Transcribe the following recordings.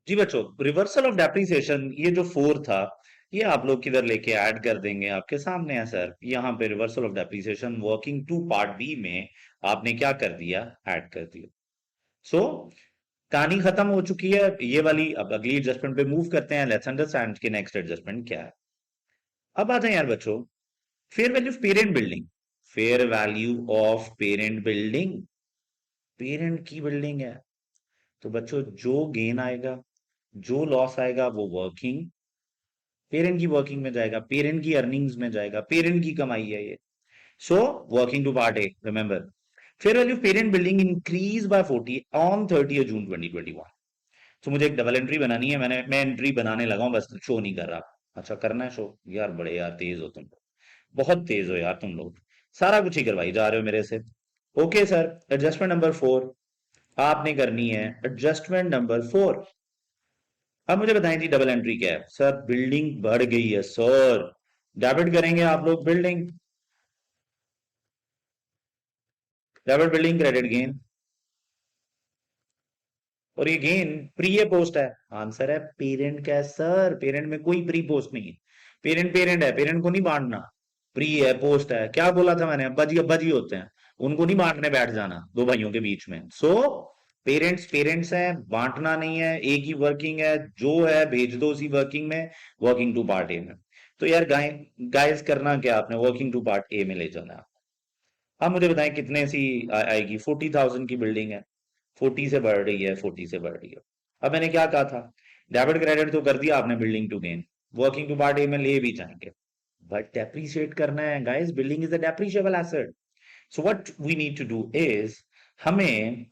जी बच्चों, reversal of depreciation ये जो फोर था, ये आप लोग किधर लेके ऐड कर देंगे, आपके सामने है सर। यहाँ पे reversal of depreciation working two part B में आपने क्या कर दिया, ऐड कर दिया। सो कहानी खत्म हो चुकी है ये वाली। अब अगली एडजस्टमेंट पे मूव करते हैं। लेट्स अंडरस्टैंड कि नेक्स्ट एडजस्टमेंट क्या है। अब आते हैं यार बच्चों, fair value of parent building. Fair value of parent building, parent की बिल्डिंग है। तो बच्चों जो गेन आएगा, जो लॉस आएगा, वो वर्किंग पेरेंट की वर्किंग में जाएगा, पेरेंट की अर्निंग्स में जाएगा, पेरेंट की कमाई है ये। So working two part A, remember fair value parent building increase by 40 on 30 June 2021। तो मुझे एक डबल एंट्री बनानी है। मैं एंट्री बनाने लगा हूं, बस शो नहीं कर रहा। अच्छा करना है शो? यार बड़े यार तेज हो तुम लोग, बहुत तेज हो यार तुम लोग, सारा कुछ ही करवाई जा रहे हो मेरे से। ओके सर, एडजस्टमेंट नंबर 4 आपने करनी है। एडजस्टमेंट नंबर 4, अब मुझे बताएं जी डबल एंट्री क्या है। सर बिल्डिंग बढ़ गई है सर, डेबिट करेंगे आप लोग building, debit building credit gain. और ये गेन प्री है पोस्ट है? आंसर है पेरेंट का है सर। पेरेंट में कोई प्री पोस्ट नहीं है। पेरेंट पेरेंट है, पेरेंट को नहीं बांटना। प्री है पोस्ट है, क्या बोला था मैंने? बजी बजी होते हैं, उनको नहीं बांटने बैठ जाना दो भाइयों के बीच में। सो पेरेंट्स पेरेंट्स हैं, बांटना नहीं है। एक ही वर्किंग है, जो है भेज दो उसी वर्किंग में, वर्किंग टू पार्ट ए में। तो यार गाइस करना क्या आपने, वर्किंग टू पार्ट ए में ले जाना है। अब मुझे बताएं कितने सी आएगी। 40,000 की बिल्डिंग है, 40 से बढ़ रही है, 40 से बढ़ रही है। अब मैंने क्या कहा था, डेबिट क्रेडिट तो कर दिया आपने building to gain, working two part A में ले भी जाएंगे, बट डेप्रिशिएट करना है guys. Building is a depreciable asset. So what we need to do is, हमें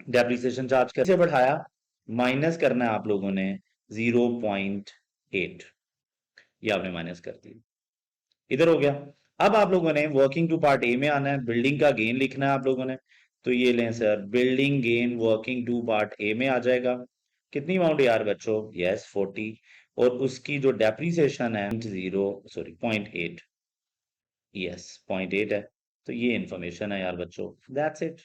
डेप्रिसिएशन चार्ज कैसे बढ़ाया, माइनस करना है आप लोगों ने 0.8, ये आपने माइनस कर दिया, इधर हो गया। अब आप लोगों ने वर्किंग टू पार्ट ए में आना है, बिल्डिंग का गेन लिखना है आप लोगों ने। तो ये लें sir, building gain working two part A में आ जाएगा। कितनी अमाउंट यार बच्चों? यस 40। और उसकी जो डेप्रीसिएशन है 0.8, यस 0.8 है। तो ये इंफॉर्मेशन है यार बच्चों, दैट्स इट।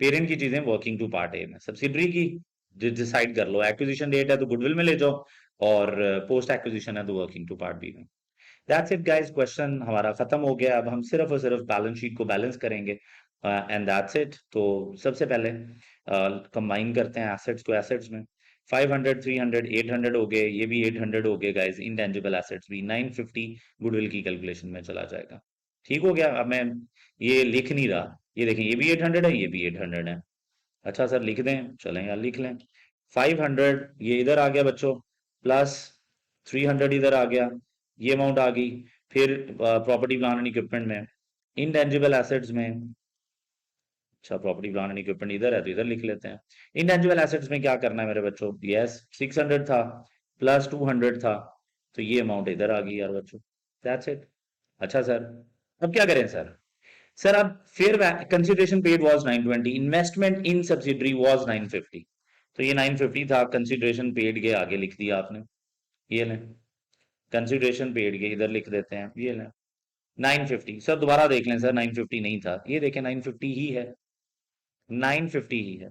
पेरेंट की चीजें वर्किंग टू पार्ट ए में, सब्सिडरी की डिसाइड कर लो। एक्विजिशन डेट है तो गुडविल में ले जाओ, और पोस्ट एक्विजिशन है तो वर्किंग टू पार्ट बी में। दैट्स इट गाइस, क्वेश्चन हमारा खत्म हो गया। अब हम सिर्फ और सिर्फ बैलेंस शीट को बैलेंस करेंगे, एंड दैट्स इट। तो सबसे पहले कंबाइन करते हैं एसेट्स को एसेट्स में। 500, 300, 800 हो गए, ये भी 800 हो गए गाइस। इंटेंजिबल एसेट्स भी 950 गुडविल की कैलकुलेशन में चला जाएगा। ठीक हो गया। अब मैं ये लिख नहीं रहा, ये देखें, ये भी 800 है, ये भी 800 है। अच्छा सर लिख दें, चलें यार लिख लें। 500 ये इधर आ गया बच्चों, प्लस 300 इधर आ गया, ये अमाउंट आ गई। फिर प्रॉपर्टी प्लांट एंड इक्विपमेंट में, इनटेंजिबल एसेट्स में, अच्छा प्रॉपर्टी प्लांट एंड इक्विपमेंट इधर है तो इधर लिख लेते हैं। इनटेंजिबल एसेट्स में क्या करना है मेरे बच्चों? यस 600 था, प्लस 200 था, तो ये अमाउंट इधर आ गई यार बच्चों, दैट्स इट। अच्छा सर, अब क्या करें सर? सर अब fair consideration paid was 920, investment in subsidiary was 950। तो ये 950 था, कंसिडरेशन पेड के आगे लिख दिया आपने, ये लें। कंसिडरेशन पेड के इधर लिख देते हैं, ये लें 950। सर दोबारा देख लें सर, 950 नहीं था, ये देखें 950 ही है, 950 ही है।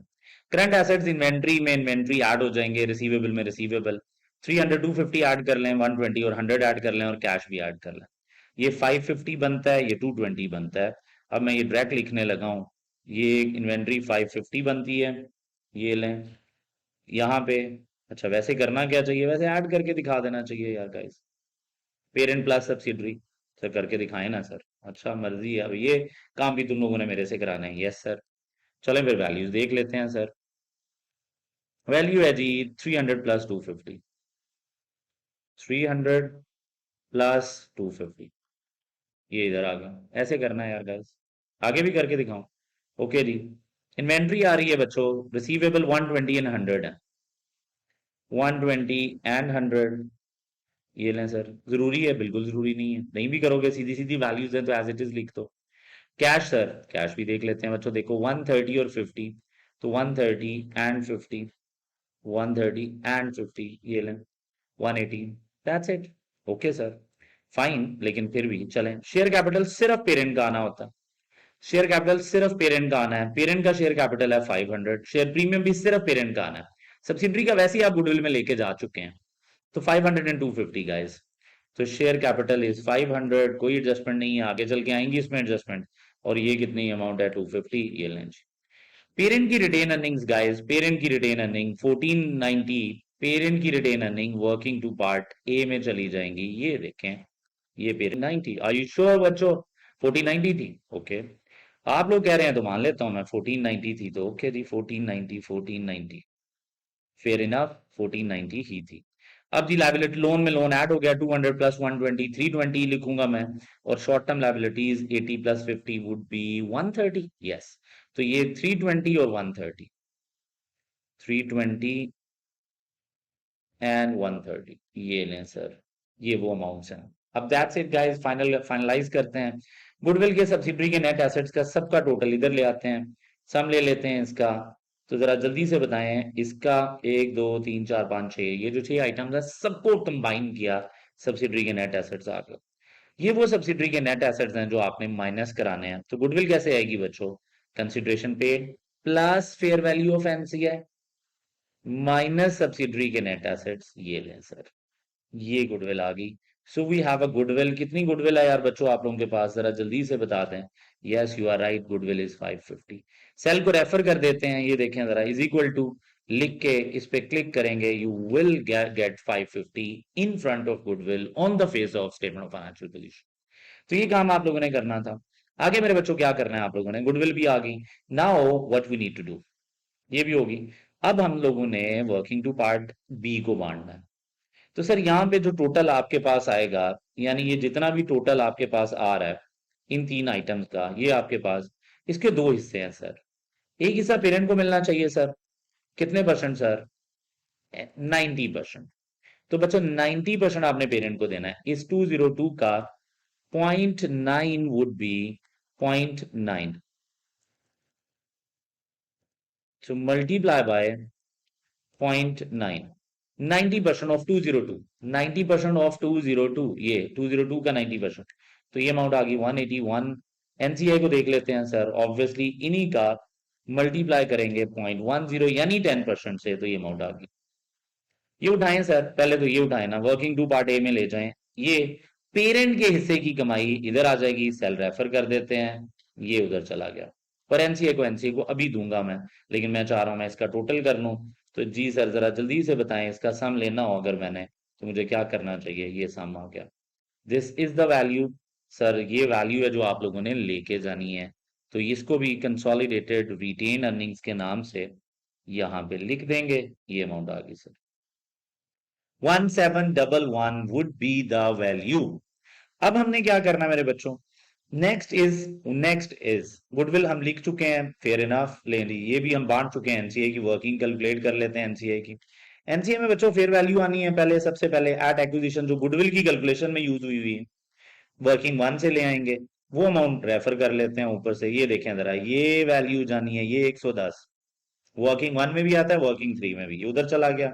करंट एसेट्स इन्वेंट्री में इन्वेंट्री ऐड हो जाएंगे, रिसीवेबल में रिसीवेबल। 300 250 ऐड कर लें, 120 और 100 ऐड कर लें, और कैश भी ऐड कर लें। ये 550 बनता है, ये 220 बनता है। अब मैं ये डायरेक्ट लिखने लगा हूं, ये इन्वेंट्री 550 बनती है, ये लें यहाँ पे। अच्छा वैसे करना क्या चाहिए, वैसे ऐड करके दिखा देना चाहिए यार guys, parent plus subsidiary. Sir करके दिखाएं ना सर। अच्छा मर्जी है, अब ये काम भी तुम लोगों ने मेरे से कराना है? Yes sir. चलें फिर वैल्यूज देख लेते हैं सर। वैल्यू है जी 300 प्लस 250, 300 प्लस 250, ये इधर आ गया। ऐसे करना है यार गाइस, आगे भी करके दिखाऊं? ओके जी। इन्वेंट्री आ रही है बच्चों, रिसीवेबल 120 एंड 100 है, 120 एंड 100, ये लें सर। जरूरी है? बिल्कुल जरूरी नहीं है, नहीं भी करोगे, सीधी सीधी वैल्यूज है तो एज इट इज लिख दो। कैश सर, कैश भी देख लेते हैं बच्चों। देखो 130 और 50, तो 130 एंड 50, 130 एंड 50, ये लें 118, that's it. Okay sir, fine. लेकिन फिर भी चलें, शेयर कैपिटल सिर्फ पेरेंट का आना होता है। शेयर कैपिटल सिर्फ पेरेंट का आना है, पेरेंट का शेयर कैपिटल है 500, शेयर प्रीमियम भी सिर्फ पेरेंट का आना है। सब्सिडरी का वैसे ही आप गुडविल में लेके जा चुके हैं। तो 500 एंड 250 गाइस। तो शेयर कैपिटल इज 500, कोई एडजस्टमेंट नहीं है, आगे चल के आएंगी इसमें एडजस्टमेंट। और ये कितनी अमाउंट है 250, ये लें। पेरेंट की रिटेन अर्निंग्स गाइस, पेरेंट की रिटेन अर्निंग 1490, पेरेंट की retain earning working two part A में चली जाएंगी, ये देखें। ये पेरेंट 90, आर यू श्योर बच्चों 1490 थी? ओके आप लोग कह रहे हैं तो मान लेता हूं मैं 1490 थी, तो ओके जी 1490, 1490 फेयर इनफ, 1490 ही थी। अब जी लाइबिलिटी लोन में लोन ऐड हो गया 200 प्लस 120, 320 लिखूंगा मैं। और short term liabilities 80 plus 50 would be 130, yes. तो ये 320 और 130, 320 एंड 130, ये लें सर, ये वो अमाउंट्स हैं। अब दैट्स इट गाइस, फाइनलाइज करते हैं। गुडविल के सब्सिडरी के नेट एसेट्स का सबका टोटल इधर ले आते हैं, सम ले लेते हैं इसका। तो जरा जल्दी से बताएं इसका, 1 2 3 4 5 6, ये जो 6 आइटम्स है सबको कंबाइन किया, सब्सिडरी के नेट एसेट्स आ गए। ये वो सब्सिडरी के नेट एसेट्स हैं जो आपने माइनस कराने हैं। तो गुडविल कैसे आएगी बच्चों? Consideration paid plus fair value of NCI minus subsidiary के नेट एसेट्स, ये लें सर, ये गुडविल आ गई। So we have a goodwill. कितनी गुडविल है यार बच्चों आप लोगों के पास, जरा जल्दी से बता दें। Yes you are right, goodwill is 550। Cell को रेफर कर देते हैं, ये देखें जरा, इज इक्वल टू लिख के इस पे क्लिक करेंगे, you will gate 550 in front of goodwill on the face of statement of financial position. तो ये काम आप लोगों ने करना था। आगे मेरे बच्चों क्या करना है आप लोगों ने, गुडविल भी आ गई। Now what we need to do, ये भी होगी। अब हम लोगों ने वर्किंग टू पार्ट बी को बांटना है। तो सर यहाँ पे जो टोटल आपके पास आएगा, यानी ये जितना भी टोटल आपके पास आ रहा है इन 3 आइटम्स का, ये आपके पास, इसके 2 हिस्से हैं सर। एक हिस्सा पेरेंट को मिलना चाहिए सर, कितने परसेंट सर? 90%। तो बच्चों 90% आपने पेरेंट को देना है। इस 202 का 0.9 would be 0.9, so multiply by 0.9, 90% of 202, 90% of 202, ये 202 का 90%, तो ये अमाउंट आ गई 181। एनसीआई को देख लेते हैं सर, ऑब्वियसली इन्हीं का मल्टीप्लाई करेंगे 0.10 यानी 10% से, तो ये अमाउंट आ गई। ये उठाएं सर, पहले तो ये उठाएं ना, वर्किंग टू पार्ट ए में ले जाएं। ये पेरेंट के हिस्से की कमाई इधर आ जाएगी, सेल रेफर कर देते हैं, ये उधर चला गया। पर एनसीए को अभी दूंगा मैं, लेकिन मैं चाह रहा हूं मैं इसका टोटल कर लूं। तो जी सर जरा जल्दी से बताएं, इसका सम लेना हो अगर मैंने, तो मुझे क्या करना चाहिए? ये सम आ गया, this is the value. Sir ये वैल्यू है जो आप लोगों ने लेके जानी है। तो इसको भी कंसोलिडेटेड रिटेन अर्निंग्स के नाम से यहाँ पे लिख देंगे, ये अमाउंट आ गई sir, 1711 would be the value. अब हमने क्या करना मेरे बच्चों, नेक्स्ट इज गुडविल हम लिख चुके हैं, फेयर इनफ ले ली, ये भी हम बांट चुके हैं। एनसीए की वर्किंग कैलकुलेट कर लेते हैं। एनसीए की, एनसीए में बच्चों फेयर वैल्यू आनी है पहले, सबसे पहले एट एक्विजिशन, जो गुडविल की कैलकुलेशन में यूज हुई है, वर्किंग वन से ले आएंगे, वो अमाउंट रेफर कर लेते हैं ऊपर से। ये देखें जरा, ये वैल्यू जानी है, ये 110 वर्किंग वन में भी आता है, वर्किंग थ्री में भी, ये उधर चला गया।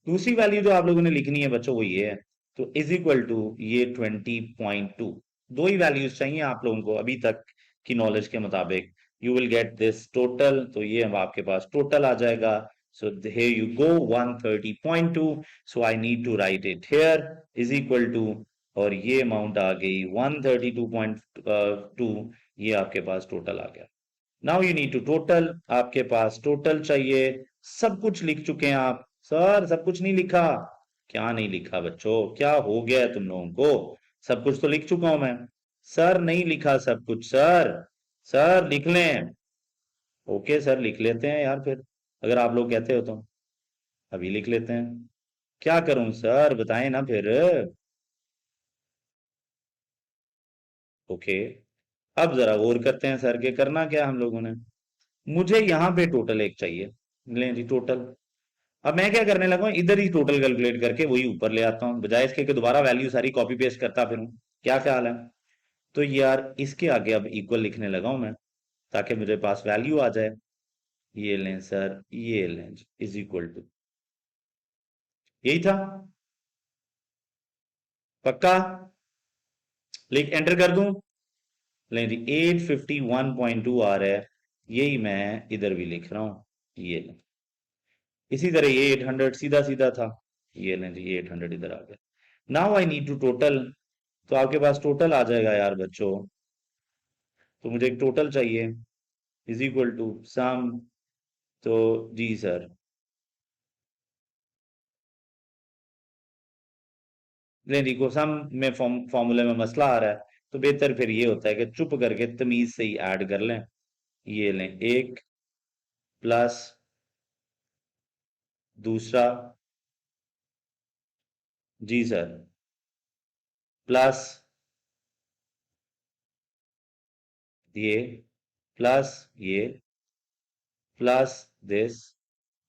दूसरी वैल्यू जो आप लोगों ने लिखनी है बच्चों वो ये है, तो इज इक्वल टू ये 20.2। दो ही वैल्यूज चाहिए आप लोगों को अभी तक की नॉलेज के मुताबिक। You will get this total, तो ये अब आपके पास टोटल आ जाएगा। So here you go 130.2, so I need to write it here, is equal to, और ये अमाउंट आ गई 132.2, ये आपके पास टोटल आ गया। Now you need to total, आपके पास टोटल चाहिए। सब कुछ लिख चुके हैं आप सर? सब कुछ नहीं लिखा? क्या नहीं लिखा बच्चों, क्या हो गया है तुम लोगों को? सब कुछ तो लिख चुका हूं मैं सर, नहीं लिखा सब कुछ सर? सर लिख लें? ओके सर लिख लेते हैं यार, फिर अगर आप लोग कहते हो तो अभी लिख लेते हैं। क्या करूं सर, बताएं ना फिर। ओके अब जरा गौर करते हैं सर के, करना क्या हम लोगों ने। मुझे यहाँ पे टोटल एक चाहिए, लें जी टोटल। अब मैं क्या करने लगा हूं, इधर ही टोटल कैलकुलेट करके वही ऊपर ले आता हूं, बजाय इसके कि दोबारा वैल्यू सारी कॉपी पेस्ट करता फिरूं। क्या ख्याल है? तो यार इसके आगे अब इक्वल लिखने लगा हूं मैं, ताकि मेरे पास वैल्यू आ जाए। ये लें सर, ये लें, इज इक्वल टू, यही था, पक्का? लिख एंटर कर दूं? लें जी 851.2 आ रहा है, यही मैं इधर भी लिख रहा हूं, ये लें। इसी तरह ये 800 सीधा सीधा था, ये लें जी, 800 इधर आ गया। Now I need to total, तो आपके पास टोटल आ जाएगा यार बच्चों, तो मुझे एक टोटल चाहिए, इज इक्वल टू सम, तो जी सर, नहीं देखो सम में फॉर्मूले में मसला आ रहा है, तो बेहतर फिर ये होता है कि चुप करके तमीज से ही ऐड कर लें। ये लें, एक प्लस दूसरा, जी सर, प्लस ये, प्लस ये, प्लस दिस,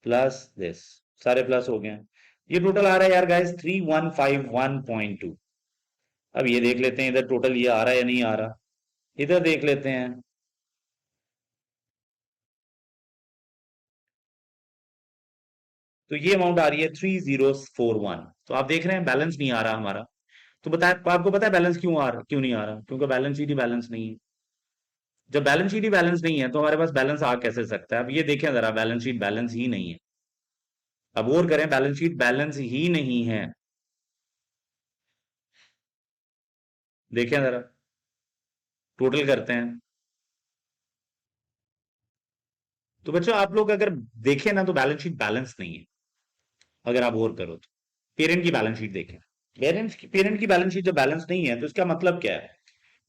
प्लस दिस, सारे प्लस हो गए हैं। ये टोटल आ रहा है यार गाइस 3151.2। अब ये देख लेते हैं इधर टोटल ये आ रहा है या नहीं आ रहा, इधर देख लेते हैं। तो ये अमाउंट आ रही है 3041, तो आप देख रहे हैं बैलेंस नहीं आ रहा हमारा। तो बताए, आपको पता है बैलेंस क्यों नहीं आ रहा, क्योंकि बैलेंस शीट ही बैलेंस नहीं है। जब बैलेंस शीट ही बैलेंस नहीं है तो हमारे पास बैलेंस आ कैसे सकता है? अब ये देखें जरा, बैलेंस शीट बैलेंस ही नहीं है। अब और करें, बैलेंस शीट बैलेंस ही नहीं है, देखें जरा, टोटल करते हैं। तो बच्चों आप लोग अगर देखें ना, तो बैलेंस शीट बैलेंस नहीं है। अगर आप और करो तो पेरेंट की बैलेंस शीट देखें, पेरेंट की बैलेंस शीट जब बैलेंस नहीं है तो इसका मतलब क्या है?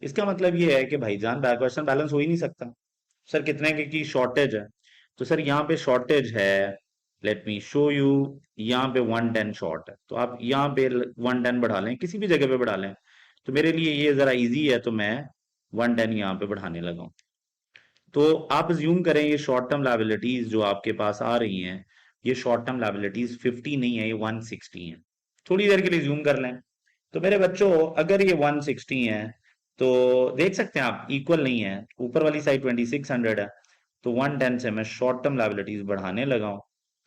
इसका मतलब ये है कि भाईजान क्वेश्चन बैलेंस हो ही नहीं सकता। सर कितने की शॉर्टेज है? तो सर यहाँ पे शॉर्टेज है, लेट मी शो यू, यहाँ पे 110 शॉर्ट है, तो आप यहाँ पे 110 बढ़ा लें, किसी भी जगह पे बढ़ा लें, तो मेरे लिए ये जरा इजी है, तो मैं 110 यहाँ पे बढ़ाने लगा हूँ। तो आप अज्यूम करें ये शॉर्ट टर्म लायबिलिटीज जो आपके पास आ रही हैं, ये शॉर्ट टर्म लायबिलिटीज 50 नहीं है, ये 160 है। थोड़ी देर के लिए ज्यूम कर लें, तो मेरे बच्चों अगर ये 160 है, तो देख सकते हैं आप इक्वल नहीं है, ऊपर वाली साइड 2600 है, तो 110 से मैं शॉर्ट टर्म लायबिलिटीज बढ़ाने लगा हूं।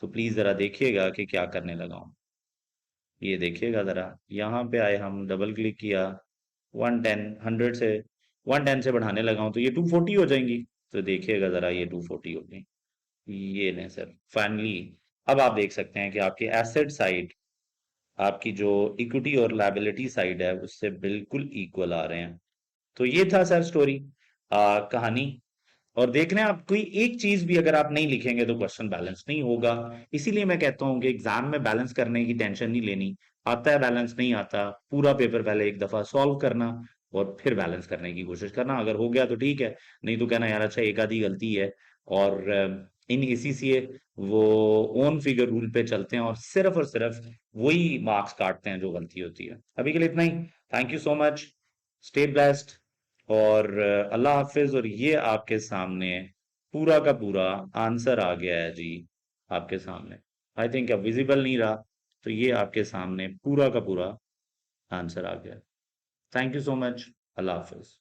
तो प्लीज जरा देखिएगा कि क्या करने लगा हूं। ये देखिएगा जरा, यहाँ पे आए, हम डबल क्लिक किया, 110 100 से 110 से बढ़ाने लगा हूं, तो ये 240 हो जाएंगी। तो देखिएगा जरा, ये 240 हो गई। ये लें सर, फाइनली अब आप देख सकते हैं कि आपकी एसेट साइड, आपकी जो इक्विटी और लायबिलिटी साइड है, उससे बिल्कुल इक्वल आ रहे हैं। तो ये था सर स्टोरी, कहानी। और देख रहे हैं आप, कोई एक चीज भी अगर आप नहीं लिखेंगे तो क्वेश्चन बैलेंस नहीं होगा। इसीलिए मैं कहता हूं कि एग्जाम में बैलेंस करने की टेंशन नहीं लेनी। आता है बैलेंस, नहीं आता, पूरा पेपर पहले एक दफा सॉल्व करना और फिर बैलेंस करने की कोशिश करना। अगर हो गया तो ठीक है, नहीं तो कहना यार अच्छा एक आधी गलती है। और इन इसी से वो ओन फिगर रूल पे चलते हैं और सिर्फ वही मार्क्स काटते हैं जो गलती होती है। अभी के लिए इतना ही। Thank you so much, stay blessed, और अल्लाह हाफिज। और ये आपके सामने पूरा का पूरा आंसर आ गया है जी, आपके सामने। आई थिंक अब विजिबल नहीं रहा, तो ये आपके सामने पूरा का पूरा आंसर आ गया। थैंक यू सो मच, अल्लाह हाफिज।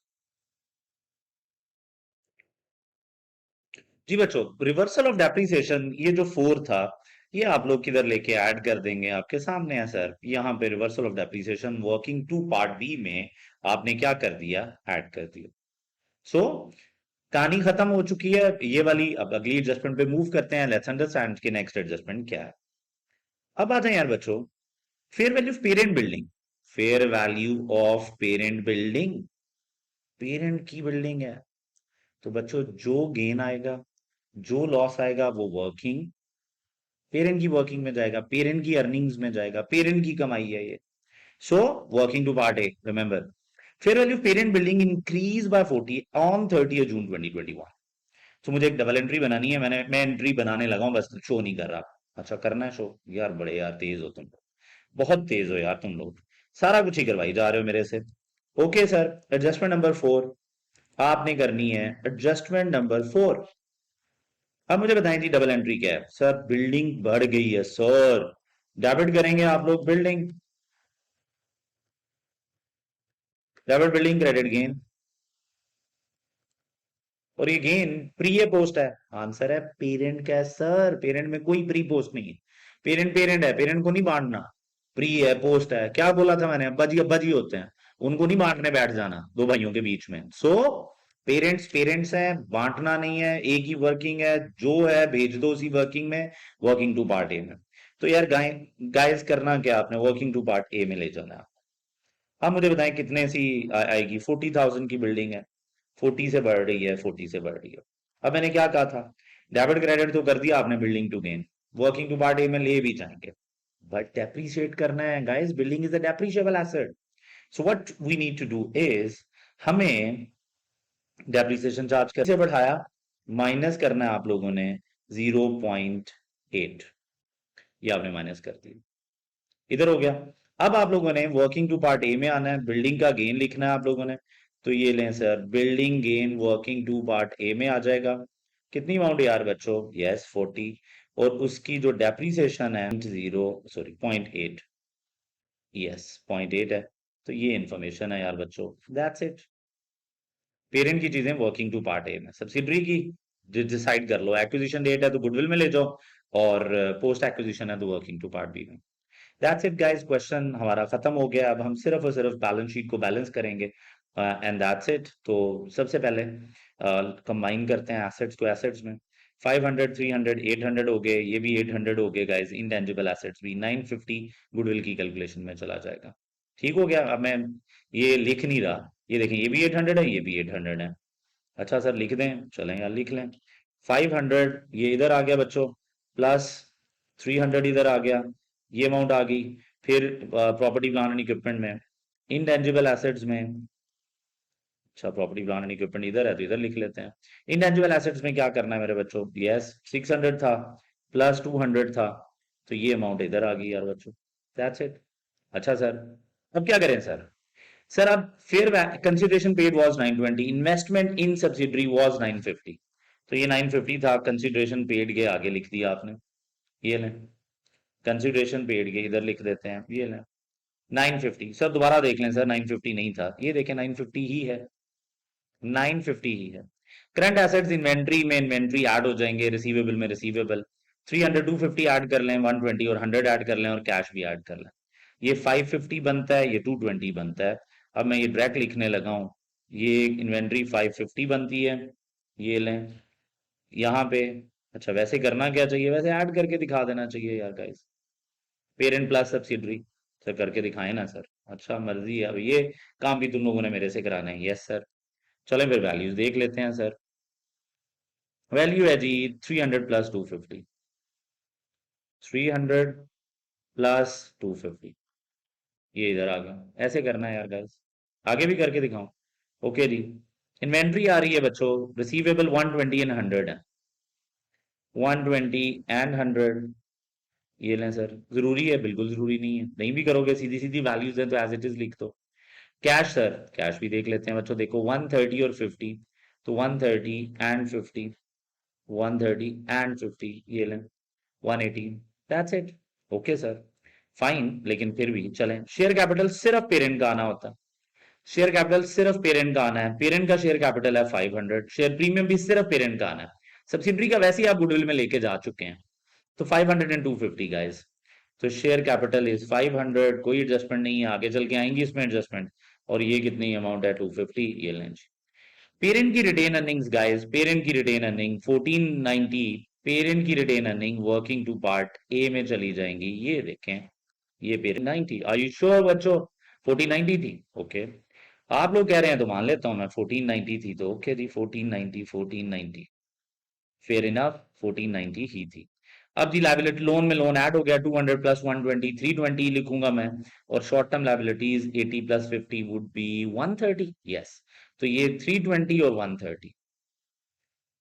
जी बच्चों, रिवर्सल ऑफ डेप्रिसिएशन ये जो फोर था, ये आप लोग किधर लेके ऐड कर देंगे, आपके सामने है सर। यहाँ पे reversal of depreciation working two part B में आपने क्या कर दिया, ऐड कर दिया। सो कहानी खत्म हो चुकी है ये वाली। अब अगली एडजस्टमेंट पे मूव करते हैं, लेट्स अंडरस्टैंड कि नेक्स्ट एडजस्टमेंट क्या है। अब आते हैं यार बच्चों, fair value of parent building. Fair value of parent building, parent की बिल्डिंग है, तो बच्चों जो गेन आएगा, जो लॉस आएगा, वो वर्किंग, पेरेंट की वर्किंग में जाएगा, पेरेंट की अर्निंग्स में जाएगा, पेरेंट की कमाई है ये। So working two part A, remember, fair value parent building increase by 40 on 30 June 2021। तो मुझे एक डबल एंट्री बनानी है, मैं एंट्री बनाने लगा हूं, बस शो नहीं कर रहा। अच्छा करना है शो, यार बड़े यार तेज हो तुम लोग, बहुत तेज हो यार तुम लोग, सारा कुछ ही करवाई जा रहे हो मेरे से। ओके सर, एडजस्टमेंट नंबर 4 आपने करनी है, एडजस्टमेंट नंबर 4। अब मुझे बताएं जी डबल एंट्री क्या है? सर बिल्डिंग बढ़ गई है सर, डेबिट करेंगे आप लोग building, debit building credit gain, और ये गेन प्री है पोस्ट है? आंसर है पेरेंट का है सर, पेरेंट में कोई प्री पोस्ट नहीं है। पेरेंट पेरेंट है, पेरेंट को नहीं बांटना। प्री है पोस्ट है, क्या बोला था मैंने, अब्बा जी होते हैं, उनको नहीं बांटने बैठ जाना दो भाइयों के बीच में। सो पेरेंट्स पेरेंट्स हैं, बांटना नहीं है, एक ही वर्किंग है, जो है भेज दो उसी वर्किंग में, वर्किंग टू पार्ट ए में। तो यार गाइस करना क्या आपने, वर्किंग टू पार्ट ए में ले जाना है। आप मुझे बताएं कितने सी आएगी, 40,000 की बिल्डिंग है, 40 से बढ़ रही है, 40 से बढ़ रही है। अब मैंने क्या कहा था, डेबिट क्रेडिट तो कर दिया आपने building to gain, working two part A में ले भी जाएंगे, बट डेप्रिशिएट करना है guys, building is a depreciable asset. So what we need to do is, हमें डेप्रिसिएशन चार्ज कैसे बढ़ाया, माइनस करना है आप लोगों ने 0.8, ये आपने माइनस कर दिया, इधर हो गया। अब आप लोगों ने वर्किंग टू पार्ट ए में आना है, बिल्डिंग का गेन लिखना है आप लोगों ने। तो ये लें sir, building gain working two part A में आ जाएगा। कितनी अमाउंट यार बच्चों, यस 40, और उसकी जो डेप्रीसिएशन है 0.8, यस 0.8 है। तो ये इंफॉर्मेशन है यार बच्चों, दैट्स इट। पेरेंट की चीजें वर्किंग टू पार्ट ए में, सब्सिडरी की डिसाइड कर लो, एक्विजिशन डेट है तो गुडविल में ले जाओ, और पोस्ट एक्विजिशन है तो वर्किंग टू पार्ट बी में। दैट्स इट गाइस, क्वेश्चन हमारा खत्म हो गया। अब हम सिर्फ और सिर्फ बैलेंस शीट को बैलेंस करेंगे, एंड दैट्स इट। तो सबसे पहले कंबाइन करते हैं एसेट्स को एसेट्स में, 500 300 800 हो गए, ये भी 800 हो गए गाइस, इंटेंजिबल एसेट्स भी 950 गुडविल की कैलकुलेशन में चला जाएगा। ठीक हो गया। अब मैं ये लिख नहीं रहा, ये देखें, ये भी 800 है, ये भी 800 है। अच्छा सर लिख दें, चलें यार लिख लें। 500 ये इधर आ गया बच्चों, प्लस 300 इधर आ गया, ये अमाउंट आ गई। फिर प्रॉपर्टी प्लांट एंड इक्विपमेंट में, इनटेंजिबल एसेट्स में, अच्छा प्रॉपर्टी प्लांट एंड इक्विपमेंट इधर है तो इधर लिख लेते हैं। इनटेंजिबल एसेट्स में क्या करना है मेरे बच्चों, यस 600 था, प्लस 200 था, तो ये अमाउंट इधर आ गई यार बच्चों, दैट्स इट। अच्छा सर, अब क्या करें सर, सर अब फिर consideration paid was 920, investment in subsidiary was 950, तो ये 950 था, कंसिडरेशन पेड के आगे लिख दिया आपने, ये लें, कंसिडरेशन पेड के इधर लिख देते हैं, ये लें 950। सर दोबारा देख लें सर, 950 नहीं था, ये देखें 950 ही है, 950 ही है। करंट एसेट्स इन्वेंट्री में इन्वेंट्री ऐड हो जाएंगे, रिसीवेबल में रिसीवेबल, 300 250 ऐड कर लें, 120 और 100 ऐड कर लें, और कैश भी ऐड कर लें, ये 550 बनता है, ये 220 बनता है। अब मैं ये डायरेक्ट लिखने लगा हूं, ये इन्वेंट्री 550 बनती है, ये लें यहाँ पे। अच्छा वैसे करना क्या चाहिए, वैसे ऐड करके दिखा देना चाहिए यार guys, parent plus subsidiary, sir करके दिखाएं ना सर। अच्छा मर्जी है, अब ये काम भी तुम लोगों ने मेरे से कराना है, यस सर। चलें फिर वैल्यूज देख लेते हैं सर। वैल्यू है जी 300 प्लस 250, 300 प्लस 250, ये इधर आ गया, ऐसे करना है यार गाइस, आगे भी करके दिखाऊं। ओके जी, इन्वेंट्री आ रही है बच्चों, रिसीवेबल 120 एंड 100 है, 120 एंड 100, ये लें सर। जरूरी है, बिल्कुल जरूरी नहीं है, नहीं भी करोगे, सीधी सीधी वैल्यूज है तो एज इट इज लिख दो। कैश सर, कैश भी देख लेते हैं बच्चों, देखो 130 और 50, तो 130 एंड 50, 130 एंड 50, ये लें 180, that's it. Okay sir, fine, लेकिन फिर भी चलें, शेयर कैपिटल सिर्फ पेरेंट का आना होता है, शेयर कैपिटल सिर्फ पेरेंट का आना है, पेरेंट का शेयर कैपिटल है 500, शेयर प्रीमियम भी सिर्फ पेरेंट का आना है, सब्सिडरी का वैसे ही आप गुडविल में लेके जा चुके हैं, तो 500 एंड 250 गाइस। तो शेयर कैपिटल इज 500, कोई एडजस्टमेंट नहीं है, आगे चल के आएंगी इसमें एडजस्टमेंट, और ये कितनी अमाउंट है 250, ये लें। पेरेंट की रिटेन अर्निंग्स गाइस, पेरेंट की रिटेन अर्निंग 1490, पेरेंट की retain earning working two part A में चली जाएंगी, ये देखें, ये पेरेंट 90, आर यू श्योर बच्चों 1490 थी, ओके। आप लोग कह रहे हैं तो मान लेता हूं मैं, 1490 थी तो ओके जी, 1490 1490, फेयर इनफ, 1490 ही थी। अब जी लाइबिलिटी, लोन में लोन ऐड हो गया, 200 प्लस 120, 320 लिखूंगा मैं, और short term liabilities 80 plus 50 would be 130, yes. तो ये 320 और 130,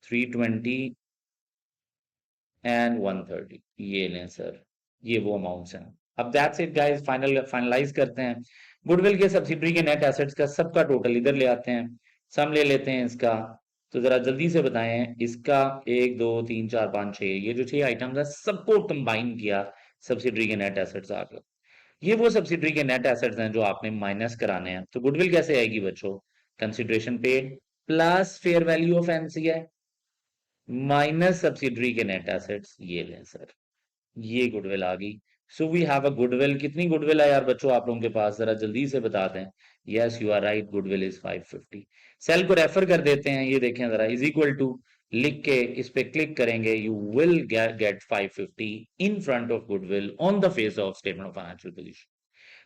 320 एंड 130, ये लें सर, ये वो अमाउंट्स हैं। अब दैट्स इट गाइस, फाइनलाइज करते हैं। गुडविल के सब्सिडरी के नेट एसेट्स का सबका टोटल इधर ले आते हैं, सम ले लेते हैं इसका। तो जरा जल्दी से बताएं इसका, 1 2 3 4 5 6, ये जो 6 आइटम्स है सबको कंबाइन किया, सब्सिडरी के नेट एसेट्स आ गए। ये वो सब्सिडरी के नेट एसेट्स हैं जो आपने माइनस कराने हैं। तो गुडविल कैसे आएगी बच्चों, consideration paid plus fair value of NCI minus subsidiary के नेट एसेट्स, ये लें सर, ये गुडविल आ गई। So we have a goodwill. कितनी गुडविल है यार बच्चों आप लोगों के पास, जरा जल्दी से बता दें। Yes you are right, goodwill is 550। Cell को रेफर कर देते हैं, ये देखें जरा, इज इक्वल टू लिख के इस पे क्लिक करेंगे, you will gate 550 in front of goodwill on the face of statement of financial position.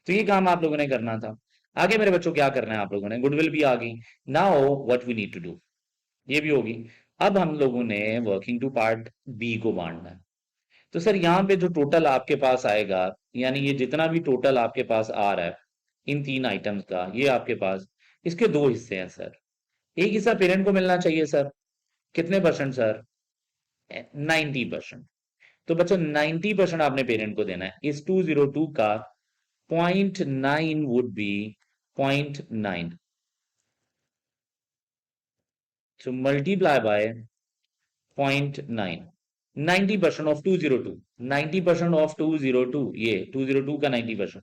तो ये काम आप लोगों ने करना था। आगे मेरे बच्चों क्या करना है आप लोगों ने, गुडविल भी आ गई। Now what we need to do, ये भी होगी। अब हम लोगों ने वर्किंग टू पार्ट बी को बांटना है। तो सर यहाँ पे जो टोटल आपके पास आएगा, यानी ये जितना भी टोटल आपके पास आ रहा है इन तीन आइटम्स का, ये आपके पास, इसके दो हिस्से हैं सर। एक हिस्सा पेरेंट को मिलना चाहिए सर, कितने परसेंट सर, 90%। तो बच्चों 90% आपने पेरेंट को देना है। इस 202 का 0.9 would be 0.9, so multiply by 0.9, 90% of 202, 90% of 202, ये 202 का 90%,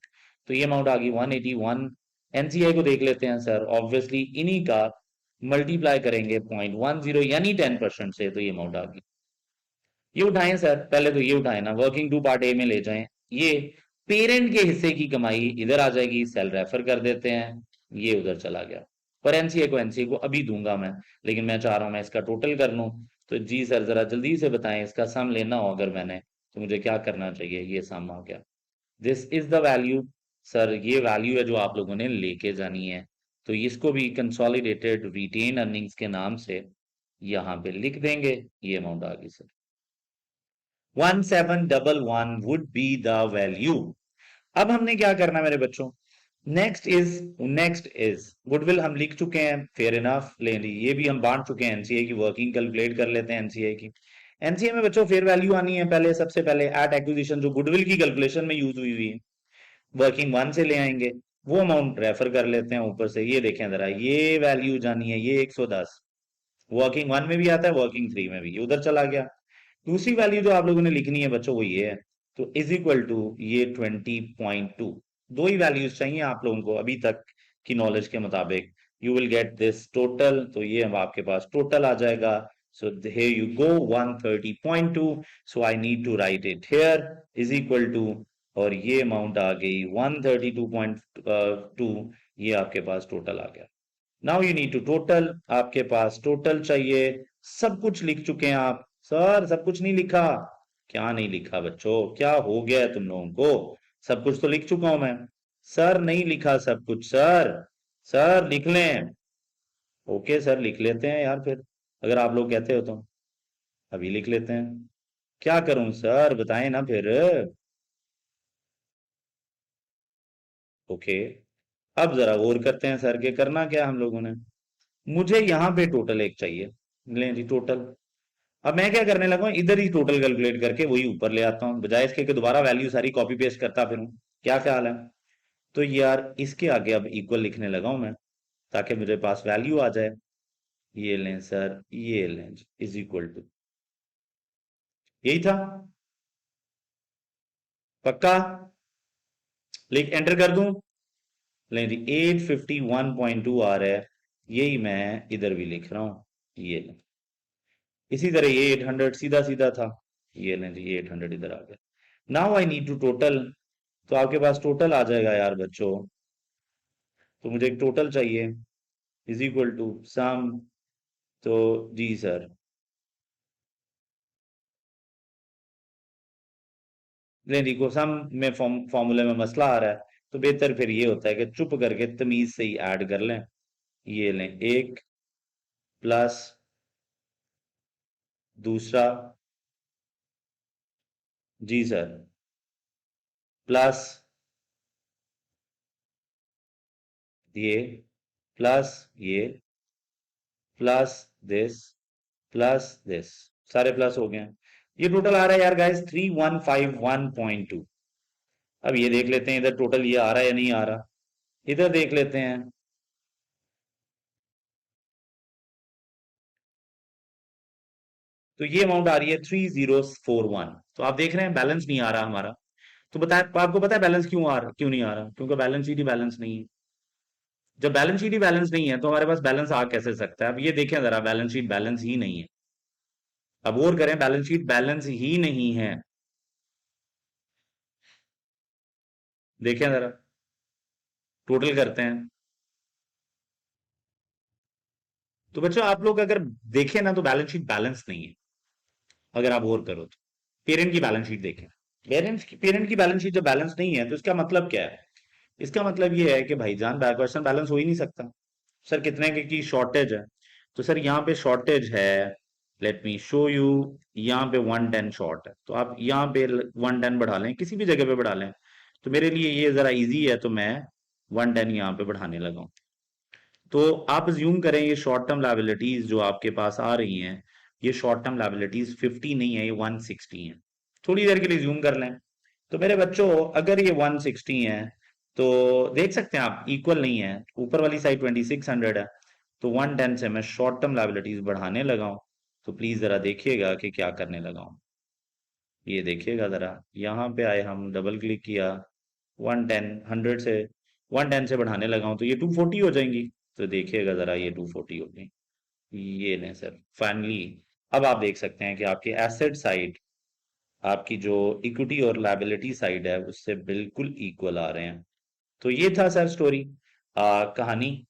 तो ये अमाउंट आ गई 181। एनसीआई को देख लेते हैं सर, ऑब्वियसली इन्हीं का मल्टीप्लाई करेंगे 0.10 यानी 10% से, तो ये अमाउंट आ गई। ये उठाएं सर, पहले तो ये उठाएं ना, वर्किंग टू पार्ट ए में ले जाएं। ये पेरेंट के हिस्से की कमाई इधर आ जाएगी, सेल रेफर कर देते हैं, ये उधर चला गया। पर एनसीए को अभी दूंगा मैं, लेकिन मैं चाह रहा हूं मैं इसका टोटल कर लूं। तो जी सर जरा जल्दी से बताएं, इसका सम लेना हो अगर मैंने, तो मुझे क्या करना चाहिए। ये सम आ गया, this is the value. Sir ये वैल्यू है जो आप लोगों ने लेके जानी है। तो इसको भी कंसोलिडेटेड रिटेन अर्निंग्स के नाम से यहाँ पे लिख देंगे। ये अमाउंट आ गई sir, 1711 would be the value. अब हमने क्या करना है मेरे बच्चों, नेक्स्ट इज गुडविल हम लिख चुके हैं, फेयर इनफ ले ली, ये भी हम बांट चुके हैं। एनसीए की वर्किंग कैलकुलेट कर लेते हैं। एनसीए की, एनसीए में बच्चों फेयर वैल्यू आनी है पहले, सबसे पहले एट एक्विजिशन, जो गुडविल की कैलकुलेशन में यूज हुई है, वर्किंग वन से ले आएंगे, वो अमाउंट रेफर कर लेते हैं ऊपर से। ये देखें जरा, ये वैल्यू जानी है, ये 110 वर्किंग वन में भी आता है, वर्किंग थ्री में भी, ये उधर चला गया। दूसरी वैल्यू जो आप लोगों ने लिखनी है बच्चों वो ये है, तो इज इक्वल टू ये 20.2। दो ही वैल्यूज चाहिए आप लोगों को अभी तक की नॉलेज के मुताबिक। You will get this total, तो ये अब आपके पास टोटल आ जाएगा। सो here you go 130.2, so I need to write it here is equal to, और ये अमाउंट आ गई 132.2, ये आपके पास टोटल आ गया। Now you need to total, आपके पास टोटल चाहिए। सब कुछ लिख चुके हैं आप सर, सब कुछ नहीं लिखा। क्या नहीं लिखा बच्चों, क्या हो गया है तुम लोगों को, सब कुछ तो लिख चुका हूं मैं। सर नहीं लिखा सब कुछ सर, सर लिख लें। ओके सर लिख लेते हैं यार फिर, अगर आप लोग कहते हो तो अभी लिख लेते हैं। क्या करूं सर बताएं ना फिर। ओके, अब जरा गौर करते हैं सर के, करना क्या हम लोगों ने। मुझे यहाँ पे टोटल एक चाहिए, लें जी टोटल। अब मैं क्या करने लगा हूं, इधर ही टोटल कैलकुलेट करके वही ऊपर ले आता हूँ, बजाय इसके कि दोबारा वैल्यू सारी कॉपी पेस्ट करता फिरूं। क्या ख्याल है। तो यार इसके आगे अब इक्वल लिखने लगा हूं मैं, ताकि मेरे पास वैल्यू आ जाए। ये लें सर, ये लें, इज इक्वल टू, यही था, पक्का। लिख एंटर कर दूं, लें जी 851.2 आ रहा है, यही मैं इधर भी लिख रहा हूं। ये लें, इसी तरह ये 800 सीधा सीधा था, ये लें जी 800 इधर आ गया। Now I need to total, तो आपके पास टोटल आ जाएगा यार बच्चों। तो मुझे एक टोटल चाहिए, इज इक्वल टू सम, तो जी सर, नहीं देखो सम में फॉर्मूले में मसला आ रहा है, तो बेहतर फिर ये होता है कि चुप करके तमीज से ही ऐड कर लें। ये लें, एक प्लस दूसरा, जी सर, प्लस ये, प्लस ये, प्लस दिस, प्लस दिस, सारे प्लस हो गए हैं। ये टोटल आ रहा है यार गाइस 3151.2। अब ये देख लेते हैं इधर टोटल ये आ रहा है या नहीं आ रहा, इधर देख लेते हैं। तो ये अमाउंट आ रही है 3041। तो आप देख रहे हैं बैलेंस नहीं आ रहा हमारा। तो बताए, आपको पता है बैलेंस क्यों आ रहा, क्यों नहीं आ रहा, क्योंकि बैलेंस शीट ही बैलेंस नहीं है। जब बैलेंस शीट ही बैलेंस नहीं है तो हमारे पास बैलेंस आ कैसे सकता है। अब ये देखें जरा, बैलेंस शीट बैलेंस ही नहीं है। अब और करें, बैलेंस शीट बैलेंस ही नहीं है। देखें जरा, टोटल करते हैं। तो बच्चों आप लोग अगर देखें ना, तो बैलेंस शीट बैलेंस नहीं है। अगर आप और करो तो पेरेंट की बैलेंस शीट देखें। पेरेंट की बैलेंस शीट जब बैलेंस नहीं है तो इसका मतलब क्या है? इसका मतलब ये है कि भाईजान क्वेश्चन बैलेंस हो ही नहीं सकता। सर कितने की शॉर्टेज है? तो सर यहाँ पे शॉर्टेज है, लेट मी शो यू। यहाँ पे 110 शॉर्ट है, तो आप यहाँ पे 110 बढ़ा लें, किसी भी जगह पे बढ़ा लें। तो मेरे लिए ये जरा इजी है, तो मैं 110 यहाँ पे बढ़ाने लगा हूं। तो आप अज्यूम करें ये शॉर्ट टर्म लायबिलिटीज जो आपके पास आ रही हैं, ये शॉर्ट टर्म लायबिलिटीज 50 नहीं है, ये 160 है। थोड़ी देर के लिए ज्यूम कर लें। तो मेरे बच्चों, अगर ये 160 है, तो देख सकते हैं आप इक्वल नहीं है, ऊपर वाली साइड 2600 है। तो 110 से मैं शॉर्ट टर्म लायबिलिटीज बढ़ाने लगा हूं। तो प्लीज जरा देखिएगा कि क्या करने लगा हूं। ये देखिएगा जरा, यहाँ पे आए, हम डबल क्लिक किया, 110 100 से 110 से बढ़ाने लगा हूं, तो ये 240 हो जाएंगी। तो देखिएगा जरा, ये 240 हो गई। ये लें सर, फाइनली अब आप देख सकते हैं कि आपकी एसेट साइड, आपकी जो इक्विटी और लायबिलिटी साइड है, उससे बिल्कुल इक्वल आ रहे हैं। तो ये था सर स्टोरी, कहानी।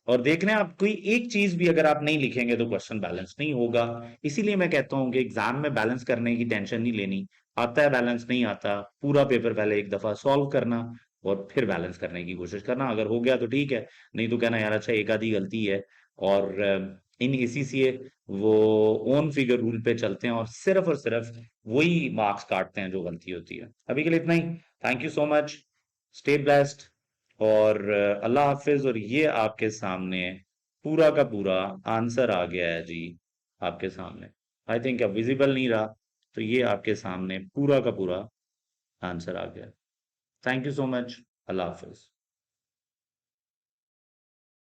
और देख रहे हैं आप, कोई एक चीज भी अगर आप नहीं लिखेंगे तो क्वेश्चन बैलेंस नहीं होगा। इसीलिए मैं कहता हूं कि एग्जाम में बैलेंस करने की टेंशन नहीं लेनी। आता है बैलेंस, नहीं आता, पूरा पेपर पहले एक दफा सॉल्व करना और फिर बैलेंस करने की कोशिश करना। अगर हो गया तो ठीक है, नहीं तो कहना यार अच्छा एक आधी गलती है। और इन इसी से वो ओन फिगर रूल पे चलते हैं और सिर्फ वही मार्क्स काटते हैं जो गलती होती है। अभी के लिए इतना ही। Thank you so much. Stay blessed. और अल्लाह हाफिज। और ये आपके सामने पूरा का पूरा आंसर आ गया है जी, आपके सामने। आई थिंक अब विजिबल नहीं रहा, तो ये आपके सामने पूरा का पूरा आंसर आ गया। Thank you so much. Allah Hafiz.